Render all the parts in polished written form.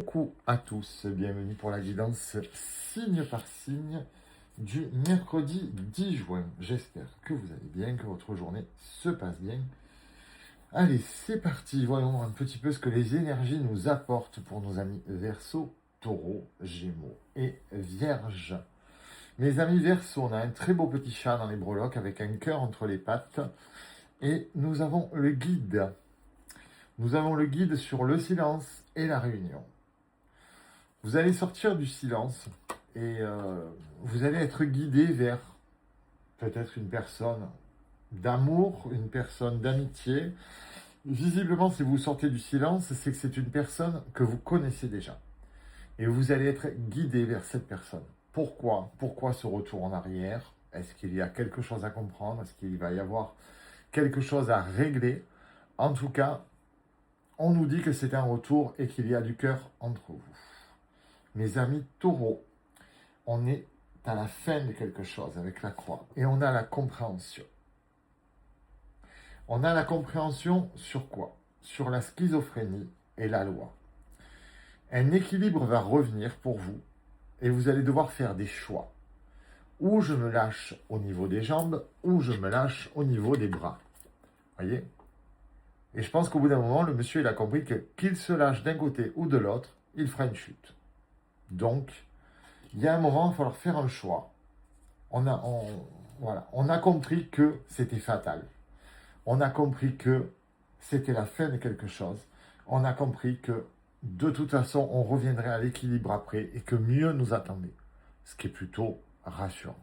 Coucou à tous, bienvenue pour la guidance signe par signe du mercredi 10 juin. J'espère que vous allez bien, que votre journée se passe bien. Allez, c'est parti, voyons un petit peu ce que les énergies nous apportent pour nos amis Verseau, Taureau, Gémeaux et Vierge. Mes amis Verseau, on a un très beau petit chat dans les breloques avec un cœur entre les pattes et nous avons le guide. Nous avons le guide sur le silence et la réunion. Vous allez sortir du silence et vous allez être guidé vers peut-être une personne d'amour, une personne d'amitié. Visiblement, si vous sortez du silence, c'est que c'est une personne que vous connaissez déjà. Et vous allez être guidé vers cette personne. Pourquoi? Pourquoi ce retour en arrière? Est-ce qu'il y a quelque chose à comprendre? Est-ce qu'il va y avoir quelque chose à régler? En tout cas, on nous dit que c'est un retour et qu'il y a du cœur entre vous. Mes amis taureaux, on est à la fin de quelque chose avec la croix et on a la compréhension. On a la compréhension sur quoi? Sur la schizophrénie et la loi. Un équilibre va revenir pour vous et vous allez devoir faire des choix. Ou je me lâche au niveau des jambes, ou je me lâche au niveau des bras. Voyez? Et je pense qu'au bout d'un moment, le monsieur il a compris que qu'il se lâche d'un côté ou de l'autre, il fera une chute. Donc, il y a un moment, il va falloir faire un choix. On a compris que c'était fatal. On a compris que c'était la fin de quelque chose. On a compris que de toute façon, on reviendrait à l'équilibre après et que mieux nous attendait. Ce qui est plutôt rassurant.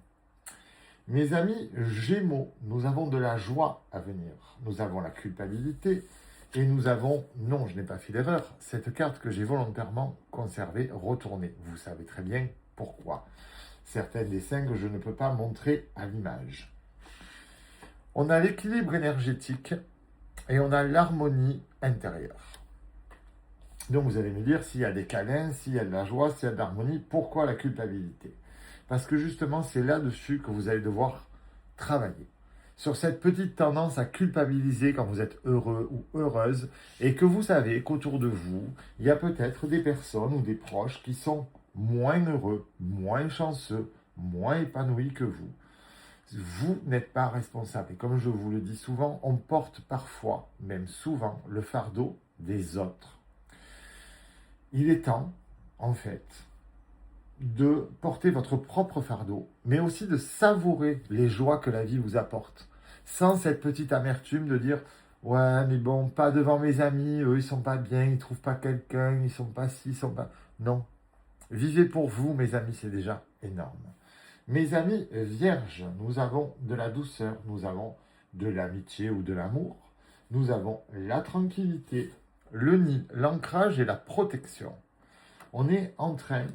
Mes amis Gémeaux, nous avons de la joie à venir. Nous avons la culpabilité et nous avons, non, je n'ai pas fait d'erreur, cette carte que j'ai volontairement conservée, retournée. Vous savez très bien pourquoi. Certains dessins que je ne peux pas montrer à l'image. On a l'équilibre énergétique et on a l'harmonie intérieure. Donc vous allez me dire, s'il y a des câlins, s'il y a de la joie, s'il y a de l'harmonie, pourquoi la culpabilité? Parce que justement, c'est là-dessus que vous allez devoir travailler. Sur cette petite tendance à culpabiliser quand vous êtes heureux ou heureuse et que vous savez qu'autour de vous, il y a peut-être des personnes ou des proches qui sont moins heureux, moins chanceux, moins épanouis que vous. Vous n'êtes pas responsable. Et comme je vous le dis souvent, on porte parfois, même souvent, le fardeau des autres. Il est temps, en fait, de porter votre propre fardeau, mais aussi de savourer les joies que la vie vous apporte, sans cette petite amertume de dire « Ouais, mais bon, pas devant mes amis, eux, ils sont pas bien, ils trouvent pas quelqu'un, ils sont pas ci, ils sont pas... » Non. Vivez pour vous, mes amis, c'est déjà énorme. Mes amis vierges, nous avons de la douceur, nous avons de l'amitié ou de l'amour, nous avons la tranquillité, le nid, l'ancrage et la protection. On est en train,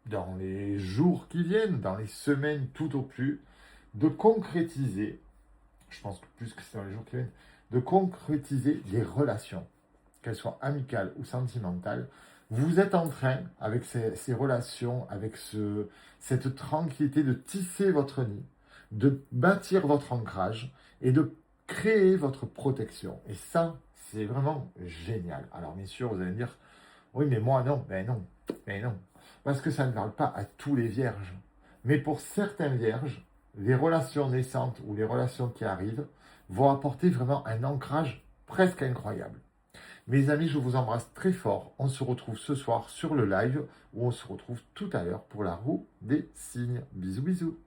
dans les jours qui viennent, dans les semaines tout au plus, de concrétiser, je pense que plus que c'est dans les jours qui viennent, de concrétiser des relations, qu'elles soient amicales ou sentimentales. Vous êtes en train, avec ces relations, avec cette tranquillité, de tisser votre nid, de bâtir votre ancrage et de créer votre protection. Et ça, c'est vraiment génial. Alors bien sûr, vous allez me dire, oui, mais moi, non. Ben non, ben non. Parce que ça ne parle pas à tous les vierges. Mais pour certains vierges, les relations naissantes ou les relations qui arrivent vont apporter vraiment un ancrage presque incroyable. Mes amis, je vous embrasse très fort. On se retrouve ce soir sur le live ou on se retrouve tout à l'heure pour la roue des signes. Bisous, bisous.